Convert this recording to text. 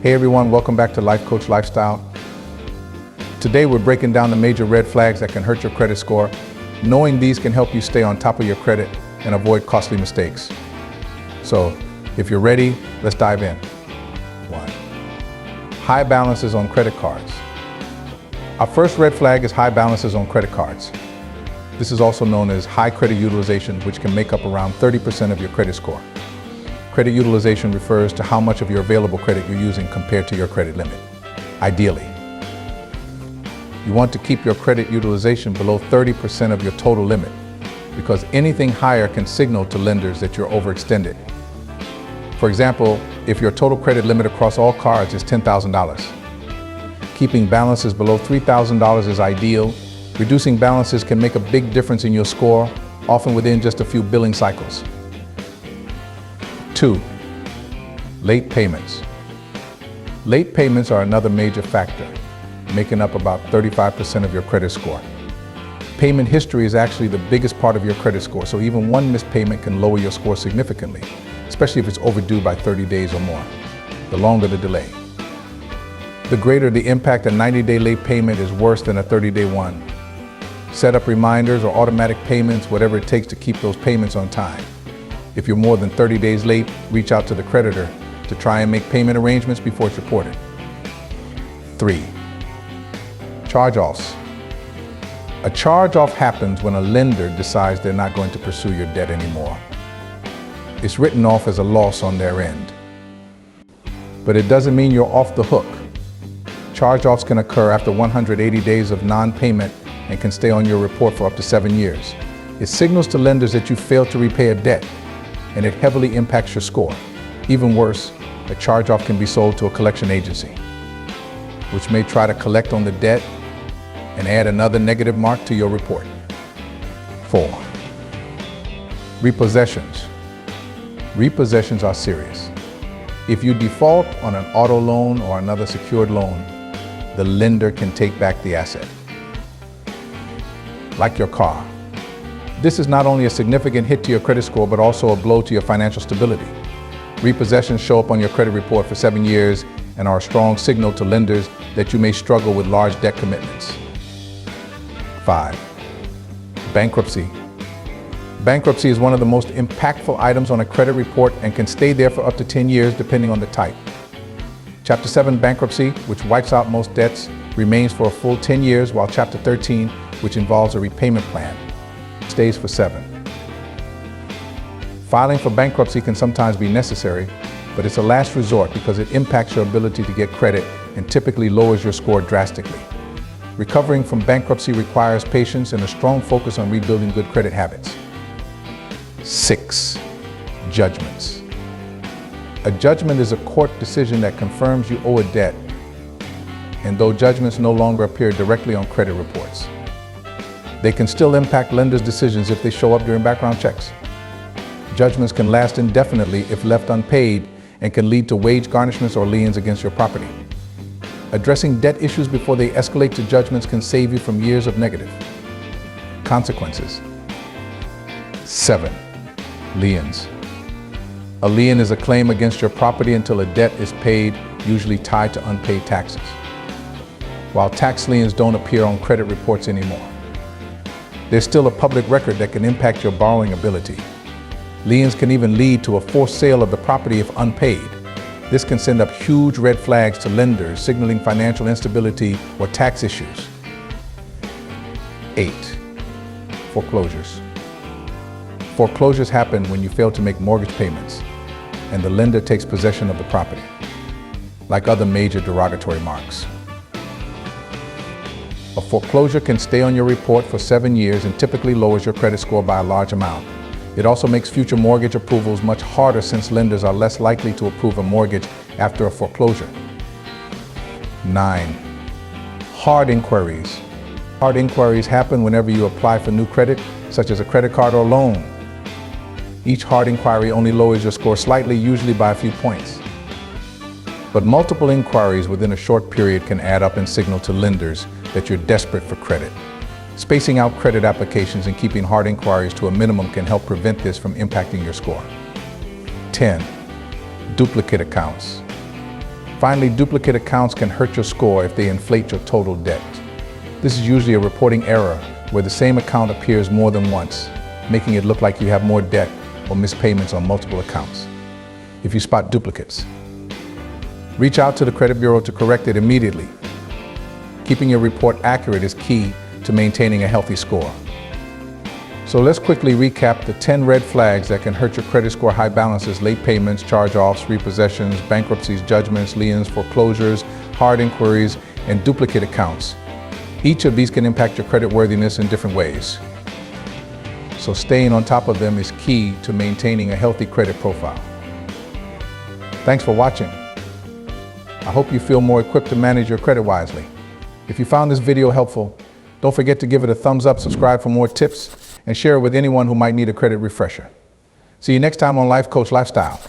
Hey everyone, welcome back to Life Coach Lifestyle. Today we're breaking down the major red flags that can hurt your credit score. Knowing these can help you stay on top of your credit and avoid costly mistakes. So, if you're ready, let's dive in. 1. High balances on credit cards. Our first red flag is high balances on credit cards. This is also known as high credit utilization, which can make up around 30% of your credit score. Credit utilization refers to how much of your available credit you're using compared to your credit limit. Ideally, you want to keep your credit utilization below 30% of your total limit, because anything higher can signal to lenders that you're overextended. For example, if your total credit limit across all cards is $10,000, keeping balances below $3,000 is ideal. Reducing balances can make a big difference in your score, often within just a few billing cycles. 2. Late payments. Late payments are another major factor, making up about 35% of your credit score. Payment history is actually the biggest part of your credit score, so even one missed payment can lower your score significantly, especially if it's overdue by 30 days or more. The longer the delay. The greater the impact, a 90-day late payment is worse than a 30-day one. Set up reminders or automatic payments, whatever it takes to keep those payments on time. If you're more than 30 days late, reach out to the creditor to try and make payment arrangements before it's reported. 3. Charge-offs. A charge-off happens when a lender decides they're not going to pursue your debt anymore. It's written off as a loss on their end. But it doesn't mean you're off the hook. Charge-offs can occur after 180 days of non-payment and can stay on your report for up to 7 years. It signals to lenders that you failed to repay a debt, and it heavily impacts your score. Even worse, a charge-off can be sold to a collection agency, which may try to collect on the debt and add another negative mark to your report. 4. Repossessions. Repossessions are serious. If you default on an auto loan or another secured loan, the lender can take back the asset. Like your car. This is not only a significant hit to your credit score, but also a blow to your financial stability. Repossessions show up on your credit report for 7 years and are a strong signal to lenders that you may struggle with large debt commitments. 5. Bankruptcy. Bankruptcy is one of the most impactful items on a credit report and can stay there for up to 10 years depending on the type. Chapter 7 bankruptcy, which wipes out most debts, remains for a full 10 years, while Chapter 13, which involves a repayment plan, stays for 7. Filing for bankruptcy can sometimes be necessary, but it's a last resort because it impacts your ability to get credit and typically lowers your score drastically. Recovering from bankruptcy requires patience and a strong focus on rebuilding good credit habits. 6. Judgments. A judgment is a court decision that confirms you owe a debt, and though judgments no longer appear directly on credit reports, they can still impact lenders' decisions if they show up during background checks. Judgments can last indefinitely if left unpaid and can lead to wage garnishments or liens against your property. Addressing debt issues before they escalate to judgments can save you from years of negative consequences. 7. Liens. A lien is a claim against your property until a debt is paid, usually tied to unpaid taxes. While tax liens don't appear on credit reports anymore, there's still a public record that can impact your borrowing ability. Liens can even lead to a forced sale of the property if unpaid. This can send up huge red flags to lenders, signaling financial instability or tax issues. 8. Foreclosures. Foreclosures happen when you fail to make mortgage payments and the lender takes possession of the property, like other major derogatory marks. A foreclosure can stay on your report for 7 years and typically lowers your credit score by a large amount. It also makes future mortgage approvals much harder since lenders are less likely to approve a mortgage after a foreclosure. 9. Hard inquiries. Hard inquiries happen whenever you apply for new credit, such as a credit card or loan. Each hard inquiry only lowers your score slightly, usually by a few points. But multiple inquiries within a short period can add up and signal to lenders that you're desperate for credit. Spacing out credit applications and keeping hard inquiries to a minimum can help prevent this from impacting your score. 10. Duplicate accounts. Finally, duplicate accounts can hurt your score if they inflate your total debt. This is usually a reporting error where the same account appears more than once, making it look like you have more debt or missed payments on multiple accounts. If you spot duplicates, reach out to the credit bureau to correct it immediately. Keeping your report accurate is key to maintaining a healthy score. So let's quickly recap the 10 red flags that can hurt your credit score: high balances, late payments, charge-offs, repossessions, bankruptcies, judgments, liens, foreclosures, hard inquiries, and duplicate accounts. Each of these can impact your credit worthiness in different ways. So staying on top of them is key to maintaining a healthy credit profile. Thanks for watching. I hope you feel more equipped to manage your credit wisely. If you found this video helpful, don't forget to give it a thumbs up, subscribe for more tips, and share it with anyone who might need a credit refresher. See you next time on Life Coach Lifestyle.